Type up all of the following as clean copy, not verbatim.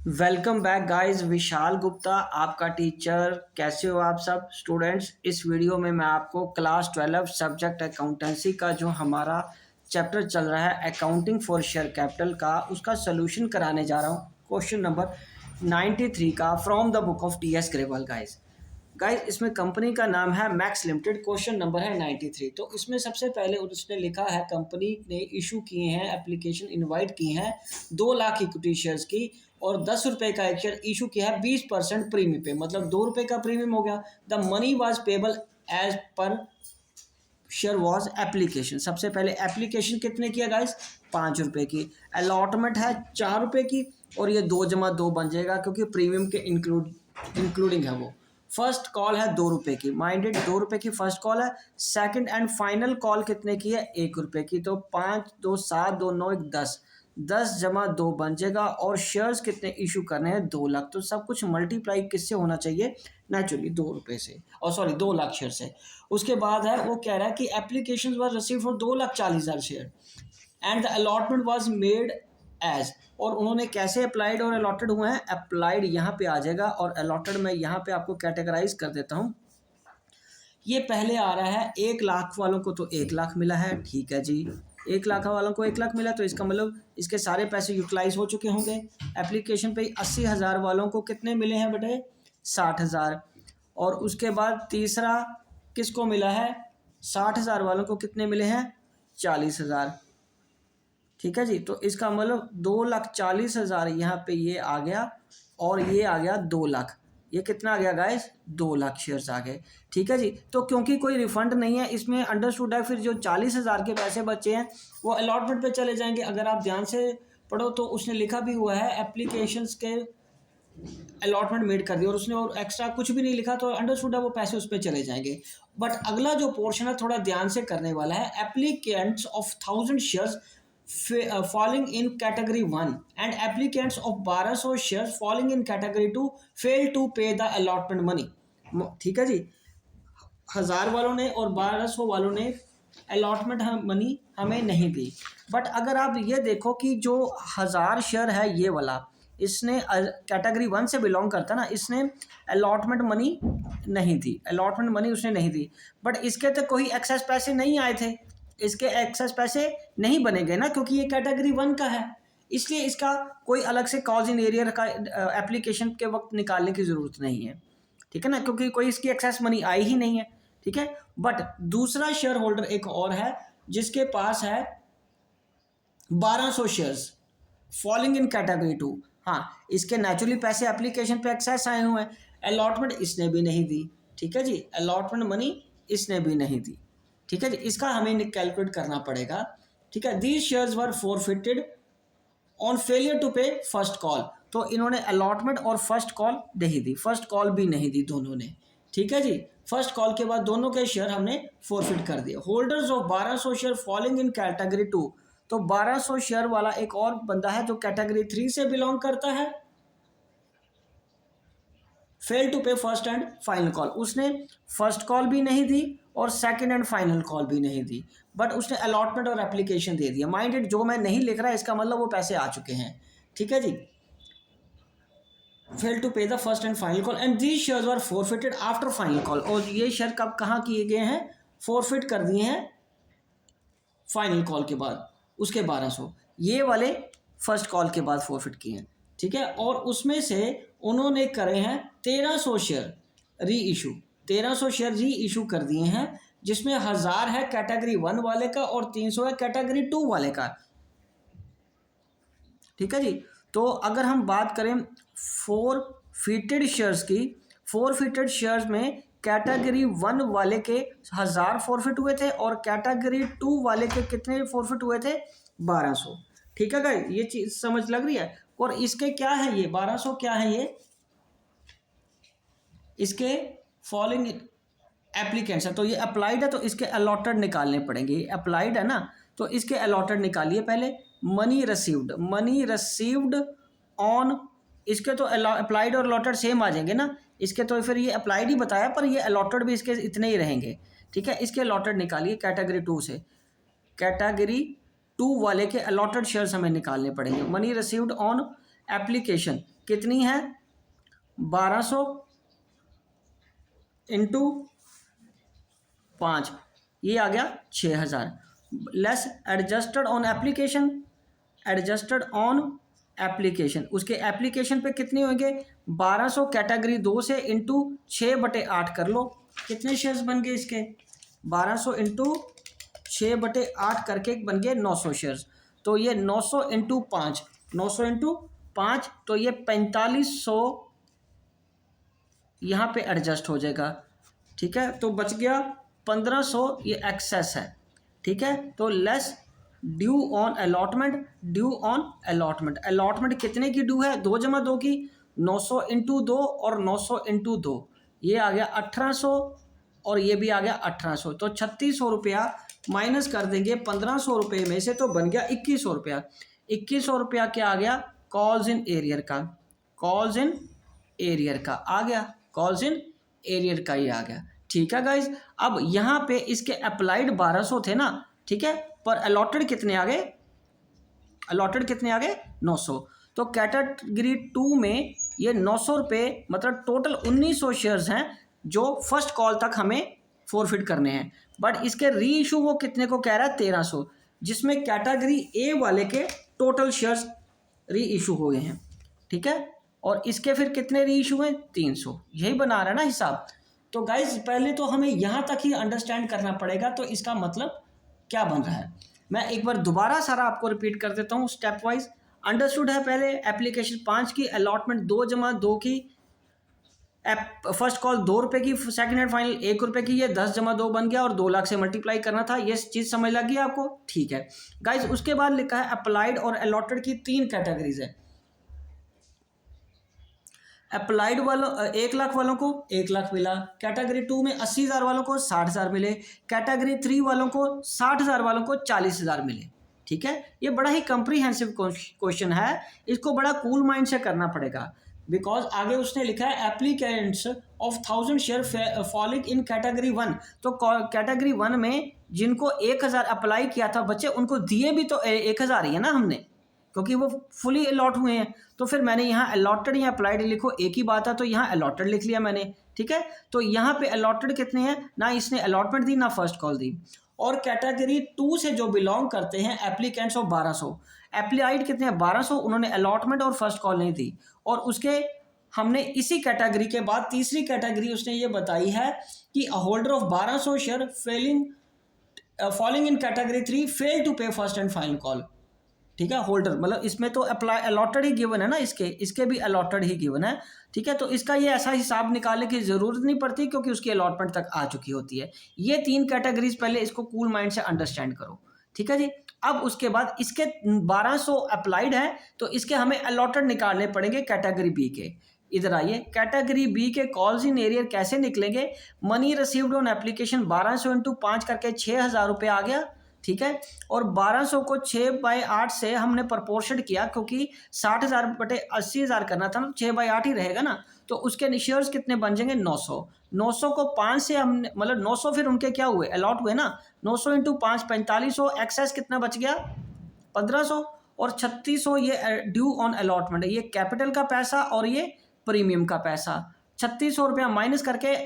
Welcome back guys. Vishal Gupta आपका teacher. कैसे हो आप सब स्टूडेंट्स। इस वीडियो में मैं आपको क्लास 12 सब्जेक्ट अकाउंटेंसी का जो हमारा चैप्टर चल रहा है अकाउंटिंग फॉर शेयर कैपिटल का उसका सोल्यूशन कराने जा रहा हूँ। क्वेश्चन नंबर 93 का from the book of T S Grewal guys. Guys इसमें कंपनी का नाम है मैक्स लिमिटेड। क्वेश्चन नंबर है 93। तो इसमें सबसे पहले उसने लिखा है कंपनी ने इशू किए हैं एप्लीकेशन इनवाइट की हैं 2 लाख इक्विटी शेयर्स की और 10 रुपए का एक शेयर इशू किया है 20% प्रीमियम पे, मतलब 2 रुपए का प्रीमियम हो गया। The money was payable as per share was application. सबसे पहले एप्लीकेशन कितने किया गाइस, 5 रुपए की। अलॉटमेंट है 4 रुपए की और ये 2 + 2 बन जाएगा क्योंकि प्रीमियम के इंक्लूडिंग है वो। फर्स्ट कॉल है 2 रुपए की, माइंडेड 2 रुपए की फर्स्ट कॉल है। सेकंड एंड फाइनल कॉल कितने की है, 1 रुपए की। तो 5 2 7 2 9 1 10, 10 + 2 बन जाएगा। और शेयर्स कितने इशू करने हैं, 2 लाख। तो सब कुछ मल्टीप्लाई किससे होना चाहिए, नेचुरली 2 रुपए से, और सॉरी 2 लाख शेयर से। उसके बाद है वो कह रहा है कि application was receive for 2,40,000 share and the allotment was made as. और उन्होंने कैसे अप्लाइड और अलॉटेड हुए हैं, अप्लाइड यहाँ पे आ जाएगा और अलॉटेड मैं यहाँ पे आपको कैटेगराइज कर देता हूँ। ये पहले आ रहा है 1 लाख वालों को तो 1 लाख मिला है, ठीक है जी। 1 लाख वालों को 1 लाख मिला तो इसका मतलब इसके सारे पैसे यूटिलाइज हो चुके होंगे। एप्लीकेशन पे 80,000 वालों को कितने मिले हैं बेटे, 60,000। और उसके बाद तीसरा किसको मिला है, 60,000 वालों को कितने मिले हैं, 40,000। ठीक है जी। तो इसका मतलब 2,40,000 यहाँ पे ये आ गया और ये आ गया 2 लाख। ये कितना आ गया गाइस, 2 लाख शेयर्स आ गए। ठीक है जी। तो क्योंकि कोई रिफंड नहीं है इसमें अंडरस्टूड है, फिर जो 40,000 के पैसे बचे हैं वो अलॉटमेंट पे चले जाएंगे। अगर आप ध्यान से पढ़ो तो उसने लिखा भी हुआ है एप्लीकेशंस के अलॉटमेंट मेड कर दिया और उसने और एक्स्ट्रा कुछ भी नहीं लिखा, तो अंडरस्टूड है वो पैसे उस पर चले जाएंगे। बट अगला जो पोर्शन है थोड़ा ध्यान से करने वाला है। Applicants of 1000 shares falling in category 1 and applicants of 1200 shares falling in category 2 fail to pay the allotment money। ठीक है जी। 1000 वालों ने और 1200 वालों ने अलॉटमेंट मनी हमें नहीं दी। बट अगर आप ये देखो कि जो 1000 शेयर है ये वाला, इसने कैटेगरी 1 से बिलोंग करता ना, इसने अलॉटमेंट मनी नहीं दी, अलॉटमेंट मनी उसने नहीं दी। बट इसके तो कोई एक्सेस पैसे नहीं आए थे, इसके एक्सेस पैसे नहीं बनेंगे ना क्योंकि ये कैटेगरी 1 का है। इसलिए इसका कोई अलग से कॉज इन एरियर का एप्लीकेशन के वक्त निकालने की ज़रूरत नहीं है, ठीक है ना, क्योंकि कोई इसकी एक्सेस मनी आई ही नहीं है। ठीक है। बट दूसरा शेयर होल्डर एक और है जिसके पास है 1200 शेयर्स फॉलिंग इन कैटेगरी 2। हाँ, इसके नेचुरली पैसे एप्लीकेशन पे एक्सेस आए हुए हैं, अलॉटमेंट इसने भी नहीं दी। ठीक है जी, अलॉटमेंट मनी इसने भी नहीं दी। ठीक है जी, इसका हमें कैलकुलेट करना पड़ेगा। ठीक है। These shares were forfeited on failure to pay first call. तो इन्होंने अलॉटमेंट और फर्स्ट कॉल नहीं दी, फर्स्ट कॉल भी नहीं दी दोनों ने। ठीक है जी। फर्स्ट कॉल के बाद दोनों के शेयर हमने फोरफिट कर दिए। Holders of 1200 share falling in category 2। तो 1200 शेयर वाला एक और बंदा है जो कैटेगरी 3 से बिलोंग करता है, fail to pay first and final call. उसने फर्स्ट कॉल भी नहीं दी और सेकंड एंड फाइनल कॉल भी नहीं दी, बट उसने अलॉटमेंट और एप्लीकेशन दे दिया। माइंडेड जो मैं नहीं लिख रहा इसका मतलब वो पैसे आ चुके हैं। ठीक है जी। फेल टू पे the first and final call and these shares were forfeited after final call. और ये शेयर कब कहाँ किए गए हैं, फोरफिट कर दिए हैं फाइनल कॉल के बाद। उसके 1200 ये वाले फर्स्ट कॉल के बाद फोरफिट किए हैं। ठीक है। और उसमें से उन्होंने करे हैं 1300 शेयर री इशू, 1300 शेयर री इशू कर दिए हैं, जिसमें 1000 है कैटेगरी 1 वाले का और 300 है कैटेगरी 2 वाले का। ठीक है जी। तो अगर हम बात करें फोरफिटेड शेयर्स की, फोरफिटेड शेयर्स में कैटेगरी 1 वाले के 1000 फोरफिट हुए थे और कैटेगरी 2 वाले के कितने फोरफिट हुए थे, 1200। ठीक है गाइस, ये चीज समझ लग रही है। और इसके क्या है, ये 1200 क्या है, ये इसके फॉलोइंग एप्लीकेंट्स है। तो ये अप्लाइड है तो इसके अलॉटेड निकालने पड़ेंगे। ये अप्लाइड है ना, तो इसके अलॉटेड निकालिए पहले। Money received, money received on, इसके तो अप्लाइड और अलॉटेड सेम आ जाएंगे ना। इसके तो फिर ये अप्लाइड ही बताया पर ये अलॉटेड भी इसके इतने ही रहेंगे। ठीक है। इसके अलॉटेड निकालिए कैटेगरी 2 से। कैटेगरी 2 वाले के अलॉटेड शेयर्स हमें निकालने पड़ेंगे। मनी रिसीव्ड ऑन एप्लीकेशन कितनी है 1200 इंटू 5, ये आ गया 6000 less adjusted on application, adjusted on application, उसके एप्लीकेशन पे कितने होंगे 1200 कैटेगरी 2 से इंटू 6/8 कर लो, कितने शेयर्स बन गए इसके 1200 इंटू 6/8 करके बन गए 900 शेयर्स। तो ये 900 इंटू 5, 900 इंटू 5 तो ये 4500 यहाँ पे एडजस्ट हो जाएगा। ठीक है, तो बच गया 1500, ये एक्सेस है। ठीक है, तो less due on allotment, due on allotment, allotment कितने की ड्यू है 2 जमा 2 की, 900 इंटू 2 और 900 इंटू 2, ये आ गया 1800 और ये भी आ गया 1800। तो 3600 रुपया माइनस कर देंगे 1500 रुपये में से, तो बन गया 2100 रुपया। 2100 रुपया क्या आ गया कॉल्स इन एरियर का, कॉल्स इन एरियर का आ गया, कॉल्स इन एरियर का ही आ गया। ठीक है गाइज, अब यहाँ पे इसके अप्लाइड 1200 थे ना, ठीक है, पर अलॉटेड कितने आ गए, अलॉटेड कितने आ गए 900। तो कैटेगरी 2 में ये 900 रुपये मतलब टोटल 1900 शेयर्स हैं जो फर्स्ट कॉल तक हमें फॉरफिट करने हैं। बट इसके री इशू वो कितने को कह रहा है 1300, जिसमें कैटेगरी ए वाले के टोटल शेयर्स री इशू हो गए हैं। ठीक है, और इसके फिर कितने री इशू हैं 300, यही बना रहा है ना हिसाब। तो गाइज पहले तो हमें यहाँ तक ही अंडरस्टैंड करना पड़ेगा, तो इसका मतलब क्या बन रहा है। मैं एक बार दोबारा सारा आपको रिपीट कर देता हूँ स्टेप वाइज। अंडरस्टूड है पहले एप्लीकेशन 5 की, अलॉटमेंट 2 जमा 2 की, फर्स्ट कॉल 2 रुपये की, सेकंड हैंड फाइनल 1 रुपये की, ये 10 जमा 2 बन गया और 2 लाख से मल्टीप्लाई करना था। ये चीज़ समझ लगी आपको, ठीक है गाइज। उसके बाद लिखा है अप्लाइड और अलॉटेड की 3 कैटेगरीज है। अप्लाइड वालों 1 लाख वालों को 1 लाख मिला, कैटेगरी 2 में 80,000 वालों को 60,000 मिले, कैटेगरी 3 वालों को 60,000 वालों को 40,000 मिले। ठीक है, ये बड़ा ही कंप्रीहेंसिव क्वेश्चन है, इसको बड़ा कूल माइंड से करना पड़ेगा। बिकॉज आगे उसने लिखा है applicants of 1000 share falling in category 1, तो कैटेगरी 1 में जिनको 1000 अप्लाई किया था बच्चे, उनको दिए भी तो 1000 ही है ना हमने, क्योंकि वो फुली अलॉट हुए हैं। तो फिर मैंने यहाँ अलॉटेड या अप्लाइड लिखो एक ही बात है, तो यहाँ अलॉटेड लिख लिया मैंने। ठीक है, तो यहाँ पे अलॉटेड कितने हैं, ना इसने अलॉटमेंट दी ना फर्स्ट कॉल दी। और कैटेगरी 2 से जो बिलोंग करते हैं एप्लीकेंट्स ऑफ 1200, एप्लाइड कितने हैं 1200, उन्होंने अलॉटमेंट और फर्स्ट कॉल नहीं दी। और उसके हमने इसी कैटेगरी के बाद तीसरी कैटेगरी उसने ये बताई है कि a holder of 1200 share falling in category 3 fail to pay first and final call. ठीक है, होल्डर मतलब इसमें तो अप्लाई अलॉटेड ही गिवन है ना, इसके भी अलॉटेड ही गिवन है। ठीक है, तो इसका ये ऐसा हिसाब निकालने की ज़रूरत नहीं पड़ती क्योंकि उसकी अलॉटमेंट तक आ चुकी होती है। ये 3 कैटेगरीज पहले इसको कूल माइंड से अंडरस्टैंड करो। ठीक है जी, अब उसके बाद इसके 1200 अप्लाइड है, तो इसके हमें अलॉटेड निकालने पड़ेंगे कैटेगरी बी के। इधर आइए, कैटेगरी बी के कॉल्स इन एरियर कैसे निकलेंगे, money received on application 1200 into 5 करके 6000 रुपये आ गया। ठीक है, और 1200 को 6/8 से हमने प्रपोर्शन किया, क्योंकि 60,000 बटे 80,000 करना था ना, 6/8 ही रहेगा ना, तो उसके शेयर्स कितने बन जाएंगे 900। 900 को 5 से हमने मतलब 900 फिर उनके क्या हुए अलॉट हुए ना, 900 इंटू 5 4500, एक्सेस कितना बच गया 1500, और 3600 ये ड्यू ऑन अलॉटमेंट है, ये कैपिटल का पैसा और ये प्रीमियम का पैसा। 3600 रुपया माइनस करके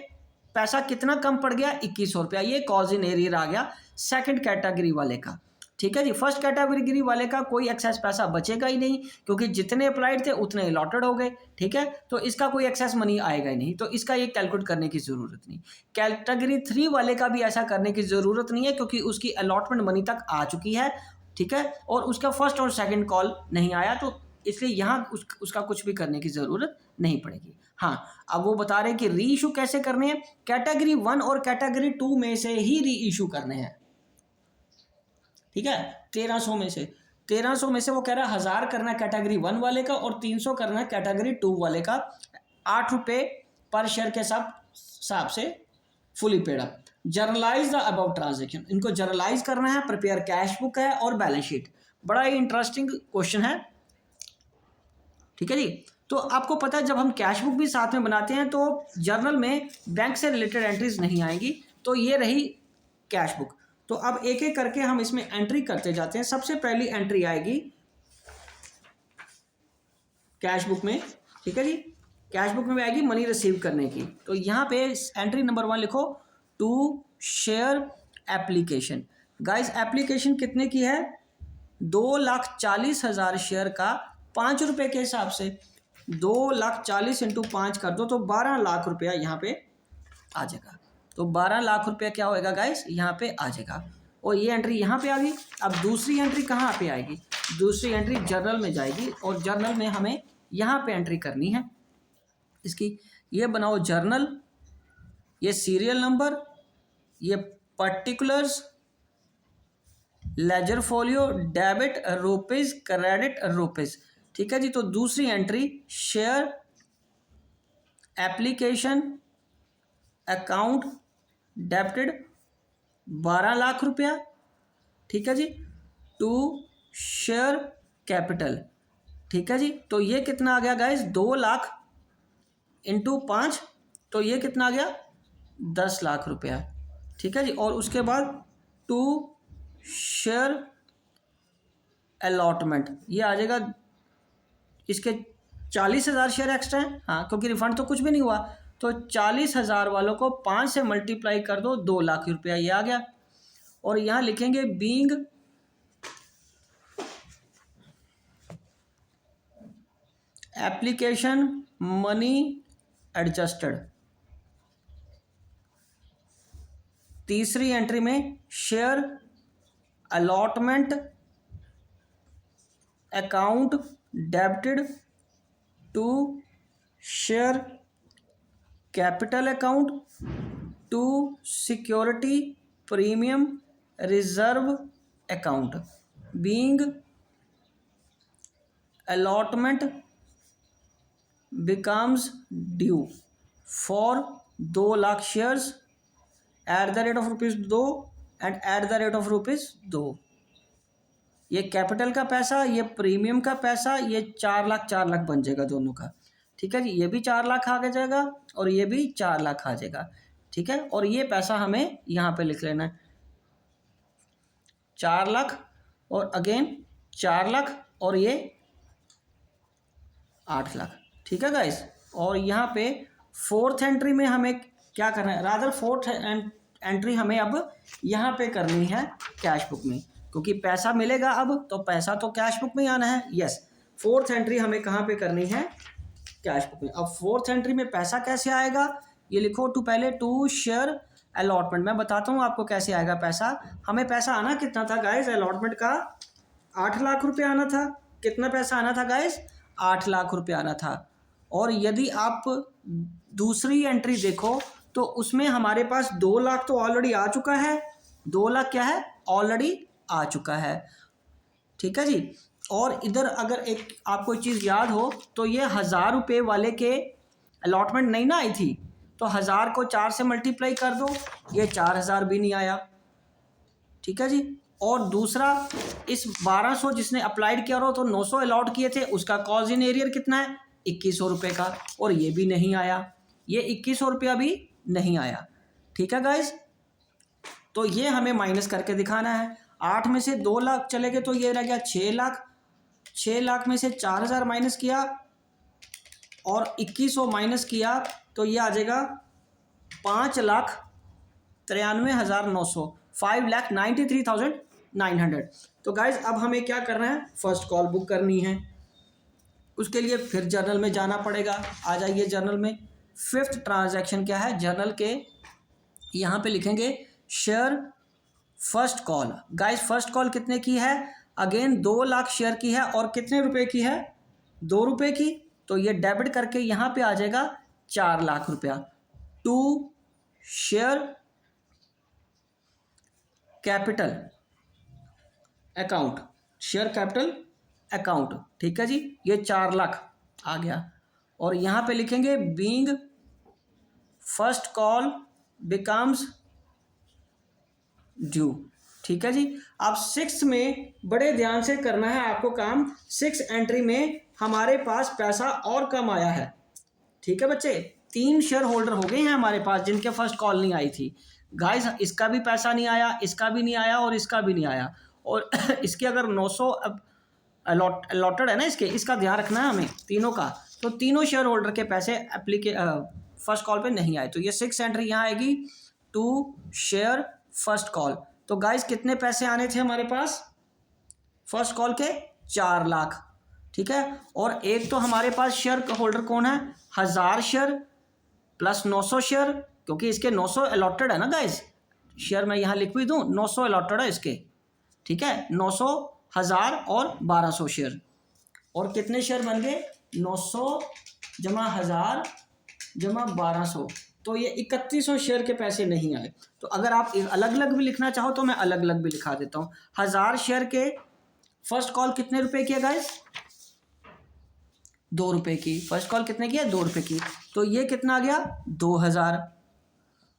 पैसा कितना कम पड़ गया 2100 रुपया, ये कॉज इन एरियर आ गया सेकंड कैटेगरी वाले का। ठीक है जी, फर्स्ट कैटेगरी वाले का कोई एक्सेस पैसा बचेगा ही नहीं, क्योंकि जितने अप्लाइड थे उतने अलॉटेड हो गए। ठीक है, तो इसका कोई एक्सेस मनी आएगा ही नहीं, तो इसका ये कैलकुलेट करने की ज़रूरत नहीं। कैटेगरी 3 वाले का भी ऐसा करने की ज़रूरत नहीं है, क्योंकि उसकी अलॉटमेंट मनी तक आ चुकी है। ठीक है, और उसका फर्स्ट और सेकेंड कॉल नहीं आया, तो इसलिए यहाँ उसका कुछ भी करने की ज़रूरत नहीं पड़ेगी। हाँ, अब वो बता रहे हैं कि री इशू कैसे करने हैं, कैटेगरी 1 और कैटेगरी 2 में से ही री इशू करने हैं। ठीक है, 1300 में से वो कह रहा है 1000 करना है कैटेगरी 1 वाले का और 300 करना है कैटेगरी 2 वाले का, 8 रुपये पर शेयर के हिसाब से fully paid up. Generalized the above transaction, इनको जर्नलाइज करना है, प्रिपेयर कैश बुक है और बैलेंस शीट। बड़ा ही इंटरेस्टिंग क्वेश्चन है। ठीक है जी, तो आपको पता है जब हम कैश बुक भी साथ में बनाते हैं तो जर्नल में बैंक से रिलेटेड एंट्रीज नहीं आएंगी, तो ये रही कैश बुक। तो अब एक एक करके हम इसमें एंट्री करते जाते हैं। सबसे पहली एंट्री आएगी कैश बुक में ठीक है जी। कैश बुक में आएगी मनी रिसीव करने की। तो यहाँ पे एंट्री नंबर 1 लिखो, to share application. Guys application कितने की है? 2,40,000 शेयर का 5 रुपये के हिसाब से 2,40,000 इंटू 5 कर दो तो 12 लाख रुपया यहाँ पे आ जाएगा। तो 12 लाख रुपया क्या होएगा गाइस, यहाँ पे आ जाएगा। और ये एंट्री यहाँ पे आ गई। अब दूसरी एंट्री कहाँ पे आएगी? दूसरी एंट्री जर्नल में जाएगी और जर्नल में हमें यहाँ पे एंट्री करनी है इसकी। ये बनाओ जर्नल, ये सीरियल नंबर, ये particulars, ledger folio, debit rupees, credit rupees. ठीक है जी। तो दूसरी entry share application account debited 12 lakh रुपया। ठीक है जी। To share capital. ठीक है जी। तो ये कितना आ गया गाइस? 2 लाख इंटू 5, तो ये कितना आ गया? 10 लाख रुपया। ठीक है जी। और उसके बाद टू शेयर अलॉटमेंट, ये आ जाएगा, इसके 40,000 शेयर एक्स्ट्रा है, हाँ, क्योंकि रिफंड तो कुछ भी नहीं हुआ। तो 40,000 वालों को 5 से मल्टीप्लाई कर दो, 2 लाख रुपया ये आ गया। और यहाँ लिखेंगे बीइंग एप्लीकेशन मनी एडजस्टेड। तीसरी एंट्री में share allotment account debited to share capital account to security premium reserve account. Being allotment becomes due for 2 lakh shares at the rate of ₹2 and at the rate of ₹2। ये capital का पैसा, ये premium का पैसा, ये 4 लाख 4 लाख बन जाएगा दोनों का। ठीक है जी। ये भी 4 लाख आ जाएगा और ये भी 4 लाख आ जाएगा। ठीक है। और ये पैसा हमें यहाँ पे लिख लेना है 4 लाख और अगेन 4 लाख और ये 8 लाख। ठीक है गाइस। और यहाँ पे फोर्थ एंट्री में हमें क्या करना है? रादर फोर्थ एंट्री हमें अब यहाँ पे करनी है कैश बुक में, क्योंकि पैसा मिलेगा अब, तो पैसा तो कैश बुक में आना है। यस, फोर्थ एंट्री हमें कहाँ पे करनी है? कैश बुक में। अब फोर्थ एंट्री में पैसा कैसे आएगा? ये लिखो टू शेयर अलॉटमेंट। मैं बताता हूँ आपको कैसे आएगा पैसा। हमें पैसा आना कितना था गाइस? अलॉटमेंट का 8 लाख रुपया आना था। कितना पैसा आना था गाइस? 8 लाख रुपया आना था। और यदि आप दूसरी एंट्री देखो तो उसमें हमारे पास 2 लाख तो ऑलरेडी आ चुका है। 2 लाख क्या है? ऑलरेडी आ चुका है। ठीक है जी। और इधर अगर एक आपको चीज़ याद हो तो ये 1000 रुपये वाले के अलॉटमेंट नहीं ना आई थी, तो 1000 को 4 से मल्टीप्लाई कर दो, ये 4000 भी नहीं आया। ठीक है जी। और दूसरा इस 1200 जिसने अप्लाइड किया हो तो 900 अलॉट किए थे, उसका कॉज इन एरियर कितना है? 2100 रुपये का, और ये भी नहीं आया। ये 2100 रुपया भी नहीं आया। ठीक है गाइज। तो ये हमें माइनस करके दिखाना है। 8 में से 2 लाख चले गए तो ये रह गया 6 लाख। 6 लाख में से 4000 माइनस किया और 2100 माइनस किया तो ये आ जाएगा 5,93,900, 5,93,900। तो गाइज अब हमें क्या करना है? फर्स्ट कॉल बुक करनी है। उसके लिए फिर जर्नल में जाना पड़ेगा। आ जाइए जर्नल में। फिफ्थ ट्रांजैक्शन क्या है? जर्नल के यहाँ पे लिखेंगे share first call. Guys first call कितने की है? अगेन 2 लाख शेयर की है और कितने रुपए की है? 2 रुपये की। तो ये डेबिट करके यहाँ पे आ जाएगा 4 लाख रुपया। To share capital account, share capital account. ठीक है जी। ये 4 लाख आ गया। और यहाँ पे लिखेंगे being first call becomes due. ठीक है जी। अब 6 में बड़े ध्यान से करना है आपको काम। 6 एंट्री में हमारे पास पैसा और कम आया है। ठीक है बच्चे। 3 शेयर होल्डर हो गए हैं हमारे पास जिनके फर्स्ट कॉल नहीं आई थी। गाइस इसका भी पैसा नहीं आया, इसका भी नहीं आया और इसका भी नहीं आया। और इसके अगर 900 अलॉटेड है ना, इसका ध्यान रखना है हमें तीनों का। तो तीनों शेयर होल्डर के पैसे फर्स्ट कॉल पे नहीं आए, तो ये 6 एंट्री यहाँ आएगी टू शेयर फर्स्ट कॉल। तो गाइस कितने पैसे आने थे हमारे पास फर्स्ट कॉल के? 4 लाख, ठीक है। और एक तो हमारे पास शेयर होल्डर कौन है? 1000 शेयर प्लस 900 शेयर, क्योंकि इसके 900 अलॉटेड है ना गाइस, शेयर मैं यहाँ लिख भी दूँ, 900 अलॉटेड है इसके, ठीक है। 900, 1000 और 1200 शेयर। और कितने शेयर बन गए? 900 जमा 1000 जमा 1200, तो ये 3100 शेयर के पैसे नहीं आए। तो अगर आप अलग अलग भी लिखना चाहो तो मैं अलग अलग भी लिखा देता हूँ। 1000 शेयर के फर्स्ट कॉल कितने रुपए की है गाइस? 2 रुपए की। फर्स्ट कॉल कितने की है? 2 रुपए की। तो ये कितना आ गया? 2000।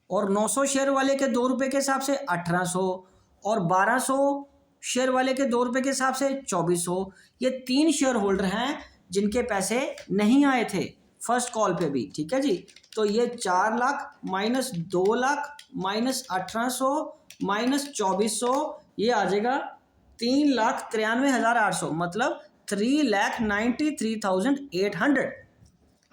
और 900 शेयर वाले के 2 रुपए के हिसाब से 1800, और 1200 शेयर वाले के 2 रुपए के हिसाब से 2400। ये 3 शेयर होल्डर हैं जिनके पैसे नहीं आए थे फर्स्ट कॉल पे भी, ठीक है जी। तो ये 4 lakh minus 2 lakh minus 1800 minus 2400, ये आ जाएगा 3,93,800, मतलब 3,93,800।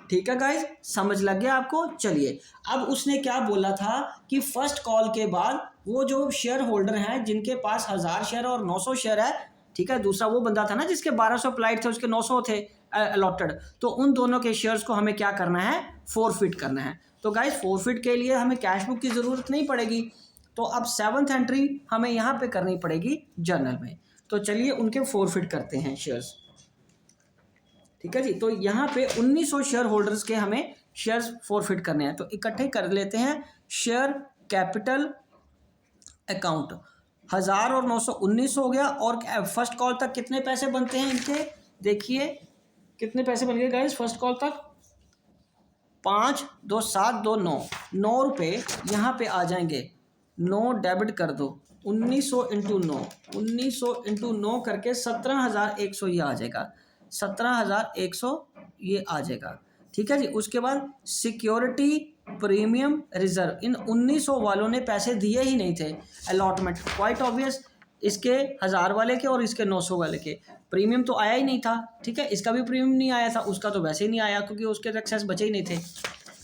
ठीक है गाइज, समझ लग गया आपको? चलिए, अब उसने क्या बोला था कि फर्स्ट कॉल के बाद वो जो शेयर होल्डर हैं जिनके पास 1000 शेयर और 900 शेयर है, ठीक है, दूसरा वो बंदा था ना जिसके 1200 अप्लाइड थे, उसके 900 थे अलॉटेड, तो उन दोनों के शेयर्स को हमें क्या करना है? फोरफिट करना है। तो गाइज फोरफिट के लिए हमें कैश बुक की ज़रूरत नहीं पड़ेगी, तो अब 7th एंट्री हमें यहाँ पे करनी पड़ेगी जर्नल में। तो चलिए उनके फोरफिट करते हैं शेयर्स, ठीक है जी। तो यहाँ पे 1900 शेयर होल्डर्स के हमें शेयर्स फोरफिट करने हैं, तो इकट्ठे कर लेते हैं। शेयर कैपिटल अकाउंट 1000 और 900 1900 हो गया। और फर्स्ट कॉल तक कितने पैसे बनते हैं इनके? देखिए कितने पैसे बन गए गाइस फर्स्ट कॉल तक? 5 2 7 2 9, 9 रुपये यहाँ पे आ जाएंगे। 9 डेबिट कर दो, 1900 इंटू 9, 1900 इंटू 9 करके 17,100 ये आ जाएगा, 17,100 ये आ जाएगा, ठीक है जी। उसके बाद सिक्योरिटी प्रीमियम रिजर्व, इन 1900 वालों ने पैसे दिए ही नहीं थे अलॉटमेंट, क्वाइट ऑब्वियस, इसके 1000 वाले के और इसके 900 वाले के प्रीमियम तो आया ही नहीं था, ठीक है। इसका भी प्रीमियम नहीं आया था, उसका तो वैसे ही नहीं आया क्योंकि उसके एक्सेस बचे ही नहीं थे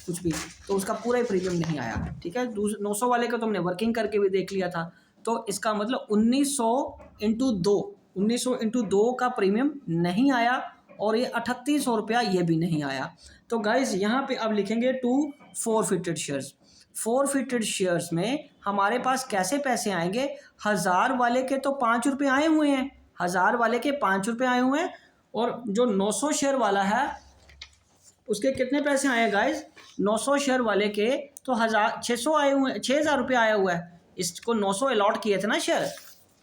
कुछ भी, तो उसका पूरा ही प्रीमियम नहीं आया, ठीक है। 900 वाले का तो हमने वर्किंग करके भी देख लिया था, तो इसका मतलब 1900 इंटू 2, 1900 इंटू 2 का प्रीमियम नहीं आया, और ये 3800 रुपया ये भी नहीं आया। तो गाइज यहाँ पे अब लिखेंगे to forfeited shares. Forfeited shares में हमारे पास कैसे पैसे आएंगे? 1000 वाले के तो 5 रुपये आए हुए हैं, 1000 वाले के 5 रुपये आए हुए हैं, और जो 900 शेयर वाला है उसके कितने पैसे आए हैं गाइज? 900 शेयर वाले के तो 600 आए हुए हैं, 6000 रुपये आया हुआ है। इसको 900 अलॉट किए थे ना शेयर,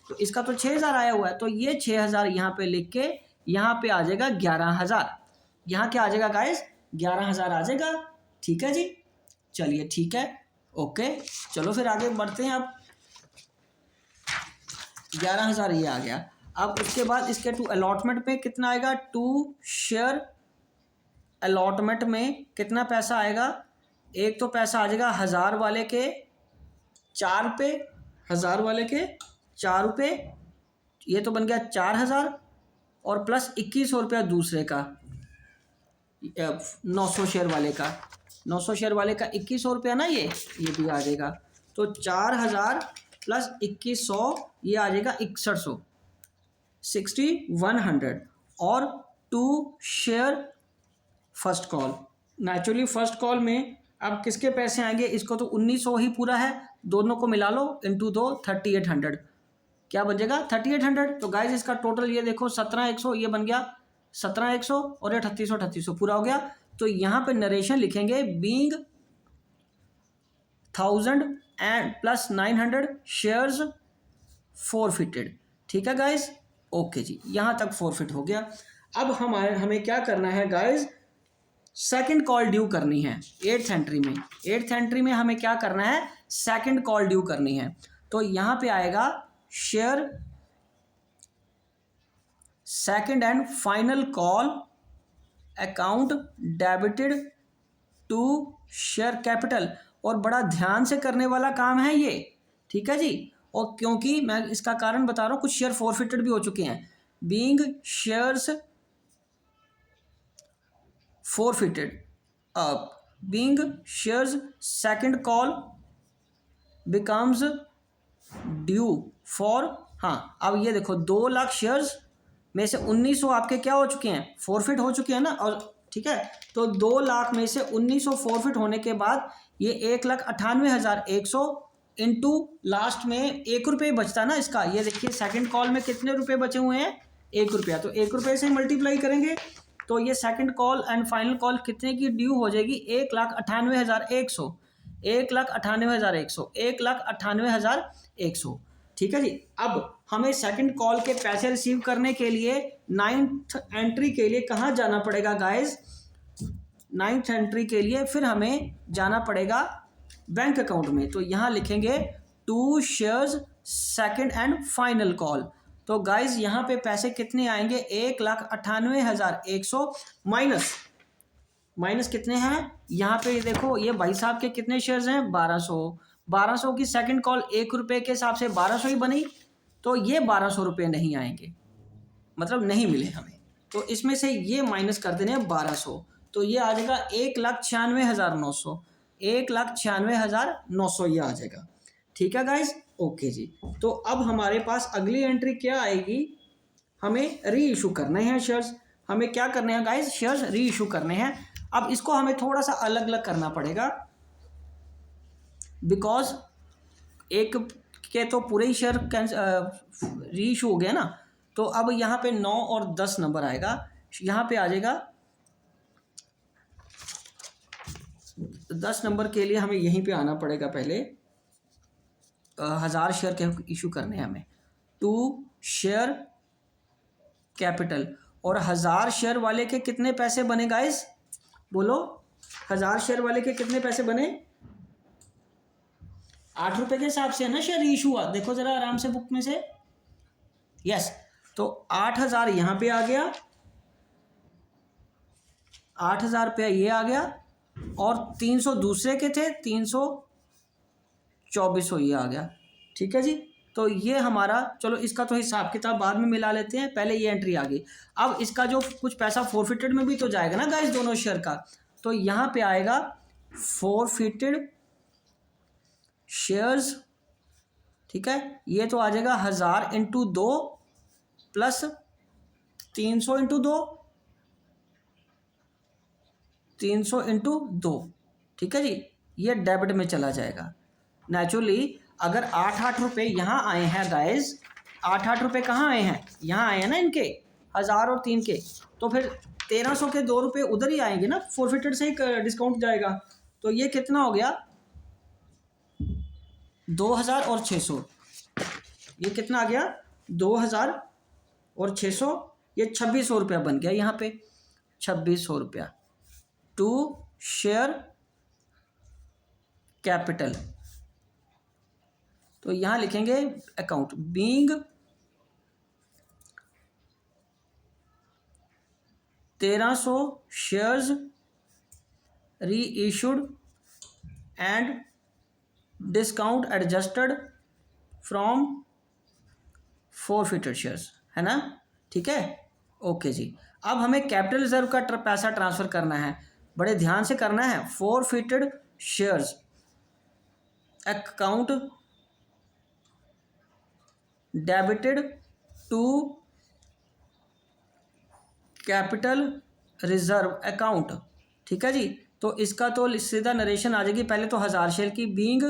तो इसका तो 6000 आया हुआ है, तो ये 6000 यहाँ पे लिख के यहाँ पे आ जाएगा 11000। यहाँ क्या आ जाएगा गाइज? 11000 आ जाएगा, ठीक है जी। चलिए ठीक है, ओके, चलो फिर आगे बढ़ते हैं। अब 11000 ये आ गया। अब उसके बाद इसके टू अलॉटमेंट में कितना आएगा? टू शेयर अलॉटमेंट में कितना पैसा आएगा? एक तो पैसा आ जाएगा 1000 वाले के 4 रुपये, 1000 वाले के 4 रुपये, ये तो बन गया 4000, और प्लस 2100 रुपया दूसरे का, 900 शेयर वाले का, 900 शेयर वाले का 2100 रुपया ना, ये भी आ जाएगा। तो 4000 प्लस 2100 ये आ जाएगा 6100, 6100। और to share first call, naturally first call में अब किसके पैसे आएंगे? इसको तो 1900 ही पूरा है, दोनों को मिला लो, इंटू 2 3800, क्या बन जाएगा? 3800। तो गाइज इसका टोटल ये देखो 17100, ये बन गया 17100, और ये 3800 पूरा हो गया। तो यहाँ पे नरेशन लिखेंगे being 1000 and plus 900 shares forfeited, ठीक है गाइज, ओके जी, यहाँ तक फोरफिट हो गया। अब हमें क्या करना है गाइज? सेकंड कॉल ड्यू करनी है 8th एंट्री में। 8th एंट्री में हमें क्या करना है? सेकंड कॉल ड्यू करनी है। तो यहाँ पे आएगा share second and final call account debited to share capital, और बड़ा ध्यान से करने वाला काम है ये, ठीक है जी। और क्योंकि मैं इसका कारण बता रहा हूँ, कुछ शेयर फोरफिटेड भी हो चुके हैं। Being shares forfeited. Being shares second call becomes due for, हाँ अब ये देखो 2 लाख शेयर्स में से 1900 आपके क्या हो चुके हैं, फॉरफिट हो चुके हैं ना, और ठीक है, तो 2 लाख में से 1900 फॉरफिट होने के बाद ये 1,98,100 इंटू लास्ट में 1 रुपये बचता ना इसका, ये देखिए सेकंड कॉल में कितने रुपए बचे हुए हैं, 1 रुपया, तो 1 रुपये से मल्टीप्लाई करेंगे तो ये second call and final call कितने की ड्यू हो जाएगी, 1,98,100, 1,98,100, 1,98,100। ठीक है जी। अब हमें सेकंड कॉल के पैसे रिसीव करने के लिए 9th एंट्री के लिए कहाँ जाना पड़ेगा गाइस, 9th एंट्री के लिए फिर हमें जाना पड़ेगा बैंक अकाउंट में, तो यहाँ लिखेंगे to shares second and final call. तो गाइस यहाँ पे पैसे कितने आएंगे, 1,98,100 माइनस कितने हैं यहाँ पे देखो, ये भाई साहब के कितने शेयर्स हैं, 1200 की सेकंड कॉल 1 रुपये के हिसाब से 1200 ही बनी, तो ये 1200 रुपये नहीं आएंगे, मतलब नहीं मिले हमें, तो इसमें से ये माइनस कर देने 1200, तो ये आ जाएगा 1,96,900, 1,96,900 ये आ जाएगा। ठीक है गाइस, ओके जी। तो अब हमारे पास अगली एंट्री क्या आएगी, हमें री इशू करने हैं शेयर्स, हमें क्या करने हैं गाइस, शेयर्स री इशू करने हैं। अब इसको हमें थोड़ा सा अलग अलग करना पड़ेगा, बिकॉज एक के तो पूरे ही शेयर री इशू हो गया ना, तो अब यहाँ पे 9 और 10 नंबर आएगा, यहाँ पे आ जाएगा 10 नंबर के लिए हमें यहीं पे आना पड़ेगा, पहले 1000 शेयर के इशू करने हैं हमें, टू शेयर कैपिटल, और 1000 शेयर वाले के कितने पैसे बने गाइस, बोलो 1000 शेयर वाले के कितने पैसे बने, 8 रुपये के हिसाब से है ना शेयर इशू हुआ, देखो जरा आराम से बुक में से, यस, तो 8000 यहाँ पे आ गया, 8000 रुपया ये आ गया, और 300 दूसरे के थे, 324 ये आ गया। ठीक है जी, तो ये हमारा, चलो इसका तो हिसाब किताब बाद में मिला लेते हैं, पहले ये एंट्री आ गई। अब इसका जो कुछ पैसा फॉरफिटेड में भी तो जाएगा ना गाइस दोनों शेयर का, तो यहाँ पे आएगा फॉरफिटेड शेयर्स, ठीक है, ये तो आ जाएगा 1000 इंटू 2 प्लस 300 इंटू 2, 300 इंटू 2, ठीक है जी, ये डेबिट में चला जाएगा। नेचुरली अगर 8-8 रुपये यहाँ आए हैं गाइस, 8-8 रुपये कहाँ आए हैं, यहाँ आए हैं ना इनके 1000 और 3 के, तो फिर 1300 के 2 रुपये उधर ही आएंगे ना, फॉरफिटेड से ही डिस्काउंट जाएगा, तो ये कितना हो गया 2000 और 600, ये कितना आ गया 2000 और 600, ये 2600 रुपया बन गया यहाँ पे, 2600 रुपया टू शेयर कैपिटल। तो यहाँ लिखेंगे अकाउंट बीइंग 1300 शेयर्स री issued and discount adjusted from forfeited shares, है ना, ठीक है, ओके जी। अब हमें कैपिटल रिजर्व का पैसा ट्रांसफ़र करना है, बड़े ध्यान से करना है। Forfeited shares account debited to capital reserve account, ठीक है जी। तो इसका तो सीधा नरेशन आ जाएगी, पहले तो 1000 शेयर की, बीइंग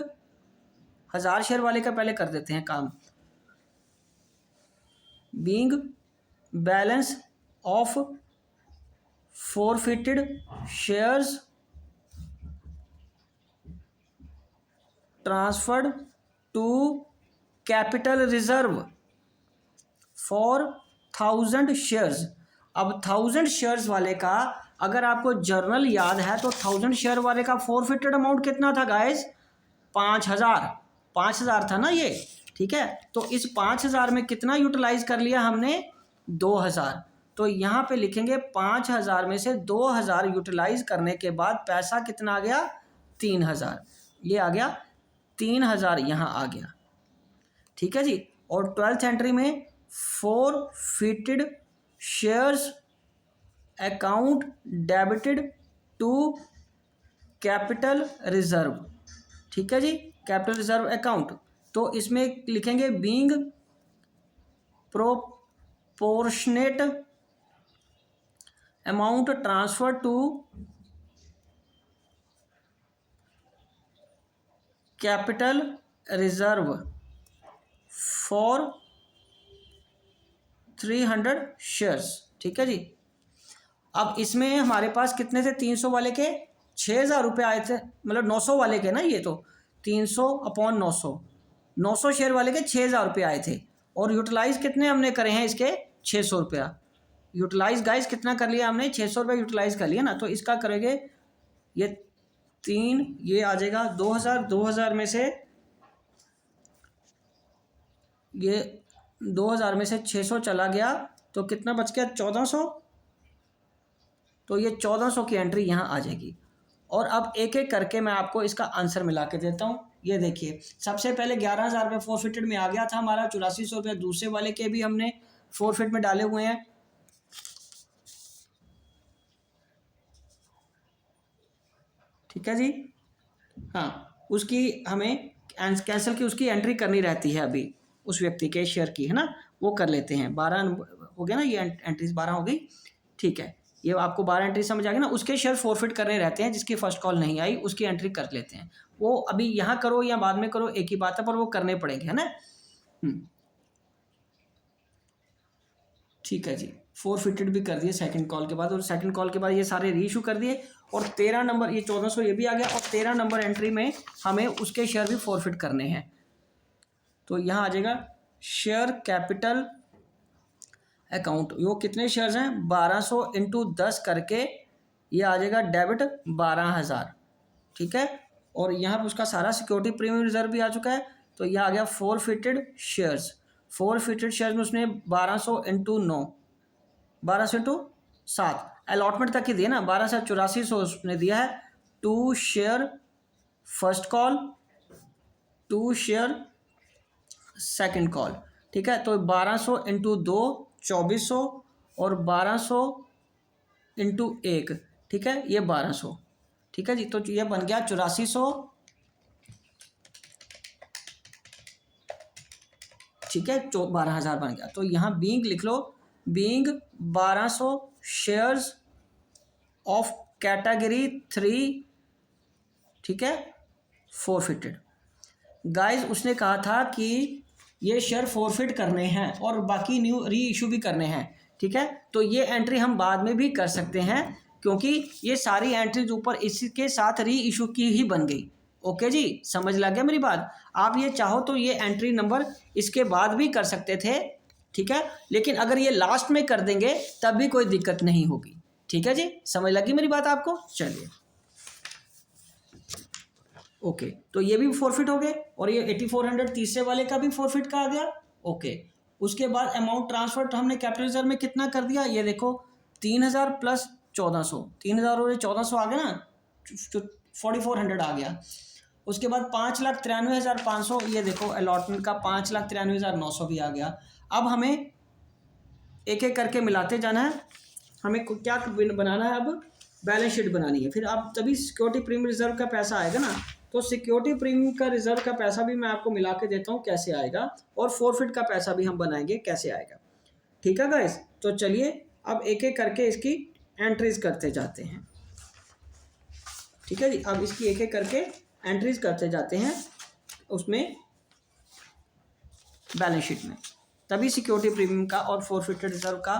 1000 शेयर वाले का पहले कर देते हैं काम, being balance of forfeited shares transferred to capital reserve for 1000 shares. अब 1000 शेयर्स वाले का अगर आपको जर्नल याद है तो 1000 शेयर वाले का फॉरफिटेड अमाउंट कितना था गाइस, 5000 था ना ये, ठीक है। तो इस 5000 में कितना यूटिलाइज कर लिया हमने, 2000, तो यहाँ पे लिखेंगे 5000 में से 2000 यूटिलाइज करने के बाद पैसा कितना आ गया, 3000, ये आ गया 3000 यहाँ आ गया, ठीक है जी। और 12th एंट्री में forfeited shares account debited to capital reserve, ठीक है जी, कैपिटल रिजर्व अकाउंट। तो इसमें लिखेंगे being proportionate amount transfer to capital reserve for 300 shares, ठीक है जी। अब इसमें हमारे पास कितने थे, 300 वाले के 6,000 रुपये आए थे, मतलब 900 वाले के ना, ये तो 300 अपॉन 900, 900 शेयर वाले के 6,000 रुपये आए थे। और यूटिलाइज कितने हमने करे हैं इसके, 600 रुपया। यूटिलाइज गाइस कितना कर लिया हमने, 600 रुपये यूटिलाइज कर लिया ना। तो इसका करेंगे ये 3, ये आ जाएगा 2,000, 2,000 में से ये 2,000 में से 600 चला गया तो कितना बच गया, 1,400। तो ये 1,400 की एंट्री यहाँ आ जाएगी। और अब एक एक करके मैं आपको इसका आंसर मिला के देता हूँ। ये देखिए, सबसे पहले 11,000 रुपये फोरफिटेड में आ गया था हमारा, 8400 रुपये दूसरे वाले के भी हमने फोरफिट में डाले हुए हैं। ठीक है जी, हाँ, उसकी हमें कैंसिल की उसकी एंट्री करनी रहती है अभी, उस व्यक्ति के शेयर की, है ना, वो कर लेते हैं। 12 हो गया ना, ये एंट्रीज 12 हो गई, ठीक है। ये आपको 12 एंट्री समझ आ गई ना। उसके शेयर फोरफिट करने रहते हैं, जिसकी फर्स्ट कॉल नहीं आई उसकी एंट्री कर लेते हैं। वो अभी यहाँ करो या बाद में करो एक ही बात है, पर वो करने पड़ेंगे, है ना। ठीक है जी, फोरफिटेड भी कर दिए सेकंड कॉल के बाद, और सेकंड कॉल के बाद ये सारे रीइशू कर दिए। और 13 नंबर, ये 1400 ये भी आ गया, और 13 नंबर एंट्री में हमें उसके शेयर भी फोरफिट करने हैं। तो यहाँ आ जाएगा शेयर कैपिटल अकाउंट, वो कितने शेयर्स हैं, 1200 इंटू 10 करके ये आ जाएगा डेबिट 12,000, ठीक है। और यहाँ पर उसका सारा सिक्योरिटी प्रीमियम रिजर्व भी आ चुका है। तो यह आ गया फोरफिटेड शेयर्स। फोरफिटेड शेयर्स में उसने 1200 इंटू 9, 1200 इंटू 7 अलॉटमेंट तक ही दिया ना, 12 से 8400 उसने दिया है। 2 share first call, 2 share second call, ठीक है। तो 1200 इंटू 2 2400, और 1200 इंटू 1, ठीक है, ये 1200, ठीक है जी। तो ये बन गया 8400, ठीक है, 12,000 बन गया। तो यहाँ बीइंग लिख लो, बीइंग 1200 शेयर्स ऑफ कैटेगरी 3, ठीक है, फोरफिटेड। गाइस उसने कहा था कि ये शेयर फोरफिट करने हैं और बाकी न्यू री इशू भी करने हैं, ठीक है। तो ये एंट्री हम बाद में भी कर सकते हैं, क्योंकि ये सारी एंट्रीज ऊपर इसके साथ री इशू की ही बन गई। ओके जी, समझ लग गया मेरी बात। आप ये चाहो तो ये एंट्री नंबर इसके बाद भी कर सकते थे, ठीक है, लेकिन अगर ये लास्ट में कर देंगे तब भी कोई दिक्कत नहीं होगी, ठीक है जी। समझ लगी मेरी बात आपको, चलिए ओके। तो ये भी फोरफिट हो गए, और ये 8400 तीसरे वाले का भी फोरफिट का आ गया। ओके, उसके बाद अमाउंट ट्रांसफर तो हमने कैपिटल रिजर्व में कितना कर दिया, ये देखो 3,000 प्लस 1400, 3,000 और 1400 आ गया ना, 4400 आ गया। उसके बाद 5,93,500, ये देखो अलॉटमेंट का 5,93,900 भी आ गया। अब हमें एक एक करके मिलाते जाना है। हमें क्या बनाना है, अब बैलेंस शीट बनानी है। फिर अब तभी सिक्योरिटी प्रीमियम रिजर्व का पैसा आएगा ना। तो सिक्योरिटी प्रीमियम का रिजर्व का पैसा भी मैं आपको मिला के देता हूँ कैसे आएगा, और फोरफिट का पैसा भी हम बनाएंगे कैसे आएगा, ठीक है गाइस। तो चलिए अब एक एक करके इसकी एंट्रीज करते जाते हैं, ठीक है जी। अब इसकी एक एक करके एंट्रीज करते जाते हैं उसमें बैलेंस शीट में, तभी सिक्योरिटी प्रीमियम का और फोरफिटेड रिजर्व का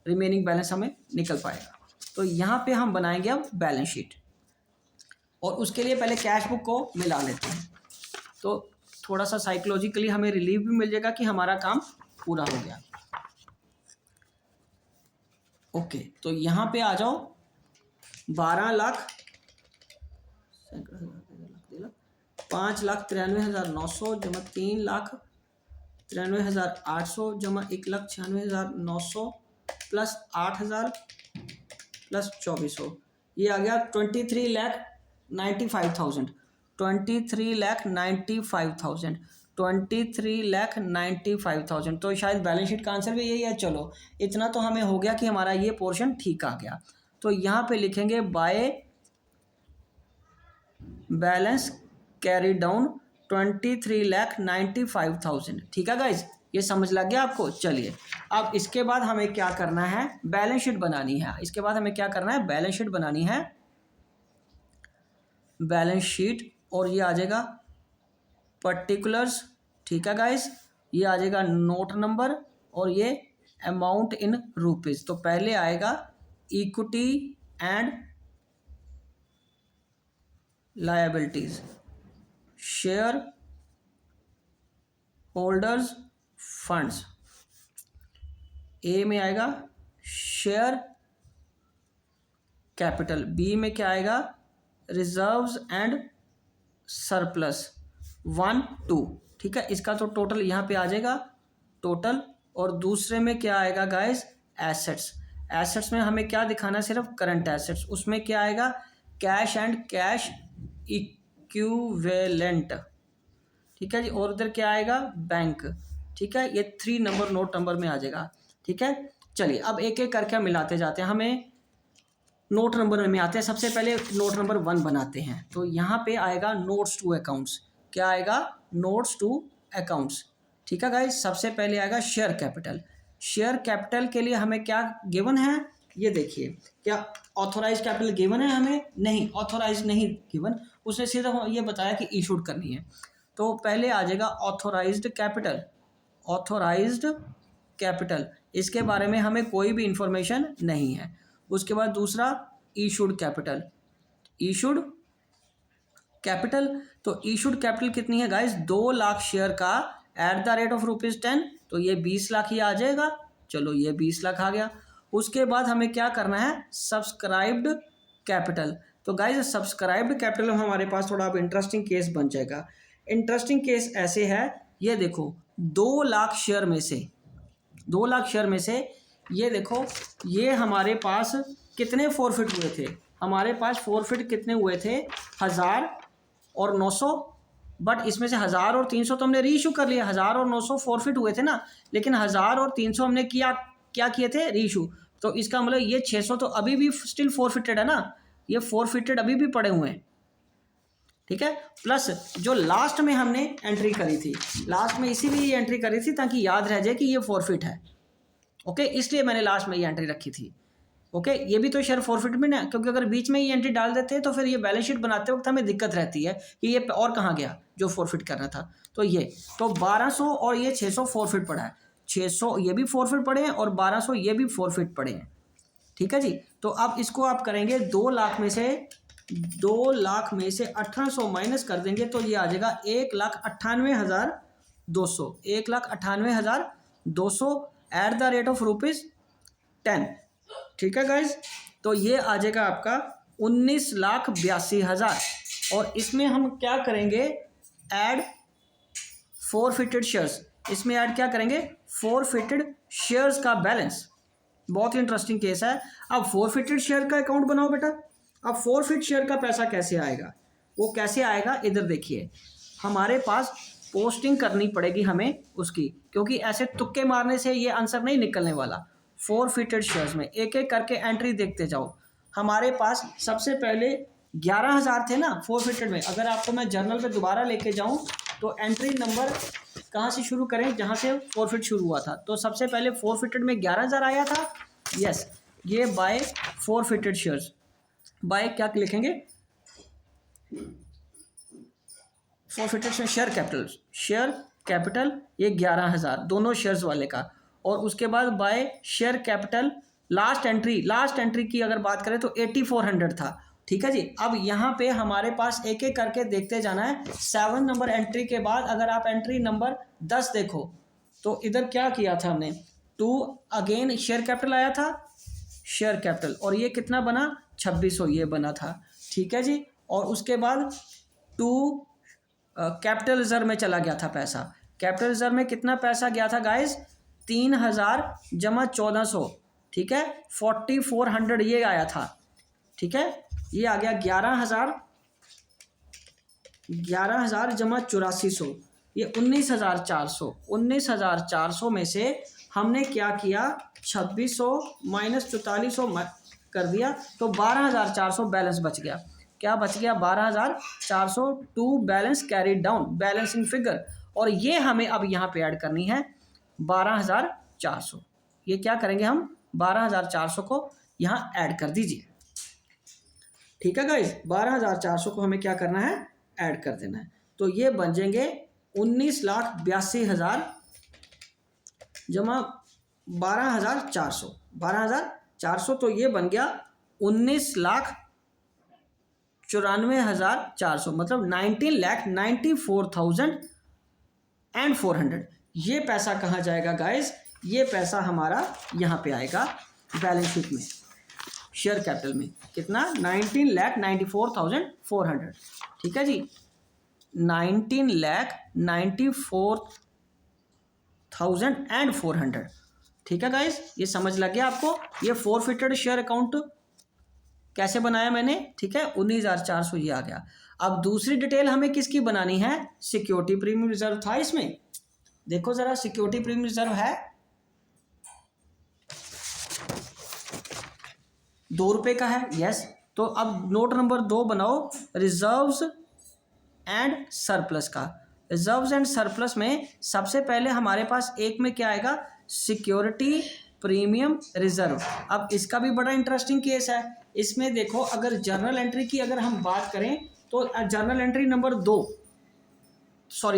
रिमेनिंग बैलेंस हमें निकल पाएगा। तो यहाँ पे हम बनाएंगे अब बैलेंस शीट, और उसके लिए पहले कैश बुक को मिला लेते हैं। तो थोड़ा सा साइकोलॉजिकली हमें रिलीफ भी मिल जाएगा कि हमारा काम पूरा हो गया। ओके, तो यहाँ पे आ जाओ, 5,93,900 जमा 3,93,800 जमा 1,96,900 प्लस 8,000 प्लस 2400, ये आ गया 23,95,000, 23,95,000। 23,95,000। तो शायद बैलेंस शीट का आंसर भी यही है। चलो इतना तो हमें हो गया कि हमारा ये पोर्शन ठीक आ गया। तो यहाँ पे लिखेंगे बाय बैलेंस कैरी डाउन 23,95,000। ठीक है गाइज, ये समझ लग गया आपको। चलिए अब इसके बाद हमें क्या करना है, बैलेंस शीट बनानी है। इसके बाद हमें क्या करना है, बैलेंस शीट बनानी है। बैलेंस शीट, और ये आ जाएगा पर्टिकुलर्स। ठीक है गाइज, ये आ जाएगा नोट नंबर और ये अमाउंट इन रुपीज। तो पहले आएगा equity and liabilities, share holders funds. A में आएगा शेयर कैपिटल, बी में क्या आएगा, रिजर्व्स एंड सरप्लस 1 2। ठीक है, इसका तो टोटल यहाँ पे आ जाएगा टोटल। और दूसरे में क्या आएगा गाइस, एसेट्स। एसेट्स में हमें क्या दिखाना है, सिर्फ करंट एसेट्स। उसमें क्या आएगा, कैश एंड कैश इक्विवेलेंट। ठीक है जी, और उधर क्या आएगा, बैंक। ठीक है, ये 3 नंबर नोट नंबर में आ जाएगा। ठीक है, चलिए अब एक एक करके मिलाते जाते हैं। हमें नोट नंबर में आते हैं। सबसे पहले नोट नंबर 1 बनाते हैं। तो यहाँ पे आएगा नोट्स टू अकाउंट्स। क्या आएगा, नोट्स टू अकाउंट्स। ठीक है गाइस, सबसे पहले आएगा शेयर कैपिटल। शेयर कैपिटल के लिए हमें क्या गिवन है, ये देखिए। क्या ऑथोराइज कैपिटल गिवन है हमें, नहीं, ऑथोराइज नहीं गिवन। उसने सीधा ये बताया कि इशूड करनी है। तो पहले आ जाएगा ऑथोराइज्ड कैपिटल। ऑथोराइज्ड कैपिटल, इसके बारे में हमें कोई भी इंफॉर्मेशन नहीं है। उसके बाद दूसरा इशूड कैपिटल। इशूड कैपिटल, तो इशूड कैपिटल कितनी है गाइस, 2 लाख शेयर का एट द रेट ऑफ ₹10, तो ये 20 लाख ही आ जाएगा। चलो ये 20 लाख आ गया। उसके बाद हमें क्या करना है, सब्सक्राइब्ड कैपिटल। तो गाइस सब्सक्राइब्ड कैपिटल में हमारे पास थोड़ा अब इंटरेस्टिंग केस बन जाएगा। इंटरेस्टिंग केस ऐसे है, ये देखो 2 लाख शेयर में से, 2 लाख शेयर में से ये देखो, ये हमारे पास कितने फॉरफिट हुए थे, हमारे पास फॉरफिट कितने हुए थे, 1000 और 900। बट इसमें से 1000 और 300 तो हमने रीइशू कर लिया। 1000 और 900 फॉरफिट हुए थे ना, लेकिन 1000 और 300 हमने क्या किए थे, रीइशू। तो इसका मतलब ये 600 तो अभी भी स्टिल फॉरफिटेड है ना, ये फॉरफिटेड अभी भी पड़े हुए हैं। ठीक है, प्लस जो लास्ट में हमने एंट्री करी थी, लास्ट में इसीलिए ये एंट्री करी थी ताकि याद रह जाए कि ये फॉरफिट है। ओके, इसलिए मैंने लास्ट में ये एंट्री रखी थी। ओके, ये भी तो शेयर फॉरफिट में ना, क्योंकि अगर बीच में ये एंट्री डाल देते हैं तो फिर ये बैलेंस शीट बनाते वक्त हमें दिक्कत रहती है कि ये और कहाँ गया जो फॉरफिट करना था। तो ये तो 1200 और ये 600 फॉरफिट पड़ा है। 600 ये भी फॉरफिट पड़े हैं और 1200 ये भी फॉरफिट पड़े हैं। ठीक है जी, तो अब इसको आप करेंगे 2 लाख में से 1800 माइनस कर देंगे तो ये आ जाएगा 1,98,200। 1,98,200 एट द रेट ऑफ ₹10। ठीक है गाइज, तो ये आ जाएगा आपका 19,82,000। और इसमें हम क्या करेंगे, ऐड फॉरफिटेड शेयर्स। इसमें ऐड क्या करेंगे, फॉरफिटेड शेयर्स का बैलेंस। बहुत ही इंटरेस्टिंग केस है। अब फॉरफिटेड शेयर का अकाउंट बनाओ बेटा। अब फॉरफिट शेयर का पैसा कैसे आएगा, वो कैसे आएगा, इधर देखिए। हमारे पास पोस्टिंग करनी पड़ेगी हमें उसकी, क्योंकि ऐसे तुक्के मारने से ये आंसर नहीं निकलने वाला। फॉरफिटेड शेयर्स में एक एक करके एंट्री देखते जाओ। हमारे पास सबसे पहले 11,000 थे ना फॉरफिटेड में। अगर आपको मैं जर्नल पे दोबारा लेके जाऊं तो एंट्री नंबर कहाँ से शुरू करें, जहाँ से फॉरफिट शुरू हुआ था। तो सबसे पहले फॉरफिटेड में 11,000 आया था। यस, ये बाय फॉरफिटेड शेयर्स। बाय क्या लिखेंगे, forfeited share capital. Share capital ये 11,000 दोनों शेयर्स वाले का। और उसके बाद by share capital last entry की अगर बात करें तो 8400 था। ठीक है जी, अब यहाँ पे हमारे पास एक एक करके देखते जाना है। 7 नंबर एंट्री के बाद अगर आप एंट्री नंबर 10 देखो तो इधर क्या किया था हमने, 2 अगेन शेयर कैपिटल आया था, शेयर कैपिटल, और ये कितना बना, 2600 ये बना था। ठीक है जी, और उसके बाद 2 कैपिटल रिजर्व में चला गया था पैसा। कैपिटल रिजर्व में कितना पैसा गया था गाइस, 3,000 जमा 1,400। ठीक है, 4,400 ये आया था। ठीक है, ये आ गया 11,000 जमा 8,400। ये 19,400 में से हमने क्या किया, 2600 माइनस 4400 कर दिया तो 12,400 बैलेंस बच गया। क्या बच गया, 12,400 to balance carry down, balancing figure. और ये हमें अब यहाँ पे ऐड करनी है 12,400। ये क्या करेंगे हम, 12,400 को यहाँ ऐड कर दीजिए। ठीक है गाइज, 12,400 को हमें क्या करना है, ऐड कर देना है। तो ये बन जाएंगे 19,82,000 जमा 12,400, 12,400 तो ये बन गया 19,94,400, मतलब 19,94,400। ये पैसा कहाँ जाएगा गाइज, ये पैसा हमारा यहाँ पे आएगा बैलेंस शीट में, शेयर कैपिटल में। कितना, 19,94,400। ठीक है जी, 19,94,400। ठीक है गाइस, ये समझ लग गया आपको। ये फोरफिटेड शेयर अकाउंट कैसे बनाया मैंने, ठीक है, 19,400 ये आ गया। अब दूसरी डिटेल हमें किसकी बनानी है, सिक्योरिटी प्रीमियम रिजर्व था इसमें। देखो जरा, सिक्योरिटी प्रीमियम रिजर्व है ₹2 का है, यस। तो अब नोट नंबर 2 बनाओ, रिजर्व्स एंड सरप्लस का। रिजर्व्स एंड सरप्लस में सबसे पहले हमारे पास एक में क्या आएगा, सिक्योरिटी प्रीमियम रिजर्व। अब इसका भी बड़ा इंटरेस्टिंग केस है। इसमें देखो, अगर जर्नल एंट्री की अगर हम बात करें तो जर्नल एंट्री नंबर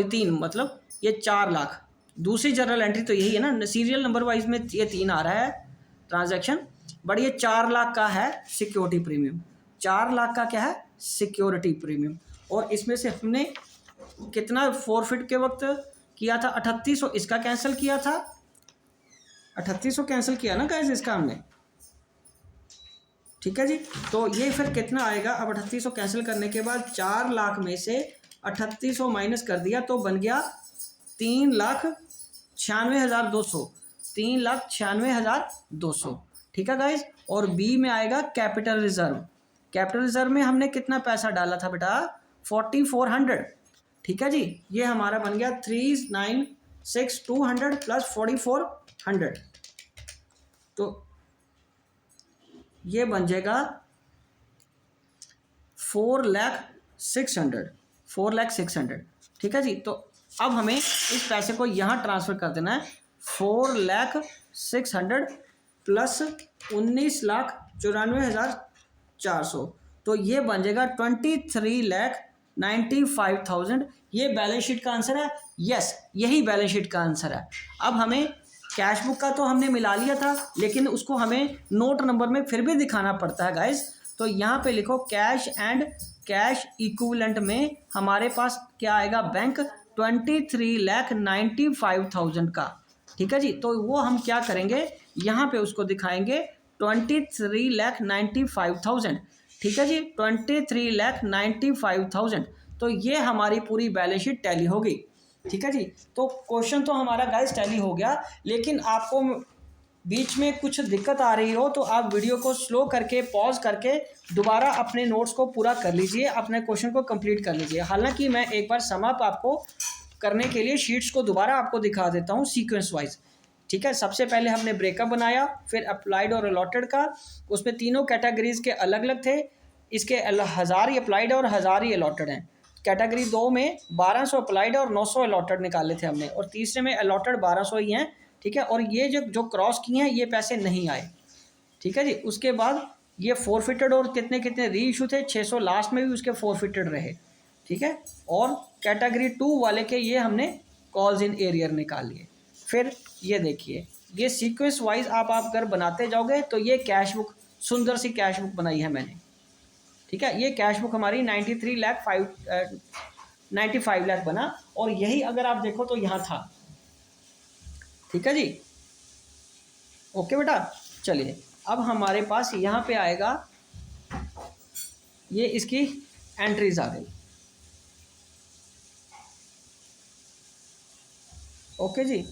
3, मतलब ये 4 लाख। दूसरी जर्नल एंट्री तो यही है ना, सीरियल नंबर वाइज में ये 3 आ रहा है ट्रांजैक्शन, बट ये 4 लाख का है सिक्योरिटी प्रीमियम। 4 लाख का क्या है, सिक्योरिटी प्रीमियम। और इसमें से हमने कितना फोरफिट के वक्त किया था, 3800, इसका कैंसिल किया था, 3800 कैंसिल किया ना गाइस इसका हमने। ठीक है जी, तो ये फिर कितना आएगा, अब 3800 कैंसिल करने के बाद 4 लाख में से 3800 माइनस कर दिया तो बन गया 3,96,200, 3,96,200। ठीक है गाइस। और बी में आएगा कैपिटल रिजर्व। कैपिटल रिजर्व में हमने कितना पैसा डाला था बेटा, 4,400। ठीक है जी, ये हमारा बन गया 3,96,200 प्लस 4,400, तो ये बन जाएगा 4,06,000। ठीक है जी, तो अब हमें इस पैसे को यहाँ ट्रांसफ़र कर देना है, 4,06,000 प्लस 19,94,400, तो ये बन जाएगा 23,95,000। ये बैलेंस शीट का आंसर है, यस, यही बैलेंस शीट का आंसर है। अब हमें कैश बुक का तो हमने मिला लिया था, लेकिन उसको हमें नोट नंबर में फिर भी दिखाना पड़ता है गाइस। तो यहाँ पे लिखो कैश एंड कैश इक्विवेलेंट में हमारे पास क्या आएगा, बैंक 23,95,000 का। ठीक है जी, तो वो हम क्या करेंगे, यहाँ पे उसको दिखाएंगे 23,95,000। ठीक है जी, 23,95,000, तो ये हमारी पूरी बैलेंस शीट टैली होगी। ठीक है जी, तो क्वेश्चन तो हमारा गाइस टैली हो गया, लेकिन आपको बीच में कुछ दिक्कत आ रही हो तो आप वीडियो को स्लो करके पॉज करके दोबारा अपने नोट्स को पूरा कर लीजिए, अपने क्वेश्चन को कंप्लीट कर लीजिए। हालांकि मैं एक बार समअप आपको करने के लिए शीट्स को दोबारा आपको दिखा देता हूँ सीक्वेंस वाइज। ठीक है, सबसे पहले हमने ब्रेकअप बनाया, फिर अप्लाइड और अलॉटेड का, उसमें तीनों कैटेगरीज के अलग अलग थे। इसके 1000 ही अप्लाइड और 1000 ही अलॉटेड हैं। कैटेगरी 2 में 1200 अप्लाइड और 900 अलॉटेड निकाले थे हमने, और तीसरे में अलॉटेड 1200 ही हैं। ठीक है, और ये जो क्रॉस किए हैं ये पैसे नहीं आए। ठीक है जी, उसके बाद ये फोरफिटेड और कितने कितने री इशू थे, 600 लास्ट में भी उसके फोरफिटेड रहे। ठीक है, और कैटेगरी 2 वाले के ये हमने कॉल्स इन एरियर निकाल लिए। फिर ये देखिए, ये सीक्वेंस वाइज आप अगर बनाते जाओगे तो ये कैश बुक, सुंदर सी कैश बुक बनाई है मैंने। ठीक है, ये कैश बुक हमारी 95 लाख बना, और यही अगर आप देखो तो यहाँ था। ठीक है जी, ओके बेटा। चलिए, अब हमारे पास यहाँ पे आएगा, ये इसकी एंट्रीज आ गई। ओके जी,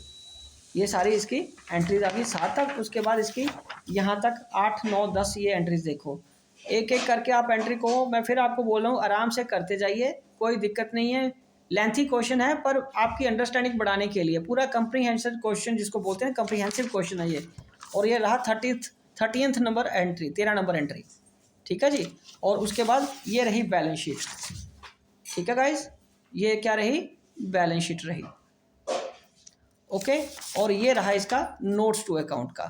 ये सारी इसकी एंट्रीज आ गई 7 तक। उसके बाद इसकी यहाँ तक 8, 9, 10 ये एंट्रीज देखो। एक एक करके आप एंट्री को, मैं फिर आपको बोल रहा हूँ आराम से करते जाइए, कोई दिक्कत नहीं है। लेंथी क्वेश्चन है, पर आपकी अंडरस्टैंडिंग बढ़ाने के लिए पूरा कंप्रीहेंसिव क्वेश्चन जिसको बोलते हैं, कंप्रीहेंसिव क्वेश्चन है ये। और ये रहा 30th number entry, 13 number entry, ठीक है जी। और उसके बाद ये रही बैलेंस शीट, ठीक है गाइज, ये क्या रही, बैलेंस शीट रही, ओके। और ये रहा इसका नोट्स टू अकाउंट का।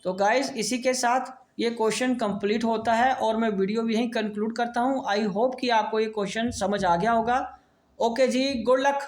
तो गाइज इसी के साथ ये क्वेश्चन कंप्लीट होता है और मैं वीडियो भी यहीं कंक्लूड करता हूँ। आई होप कि आपको ये क्वेश्चन समझ आ गया होगा। ओके जी, गुड लक।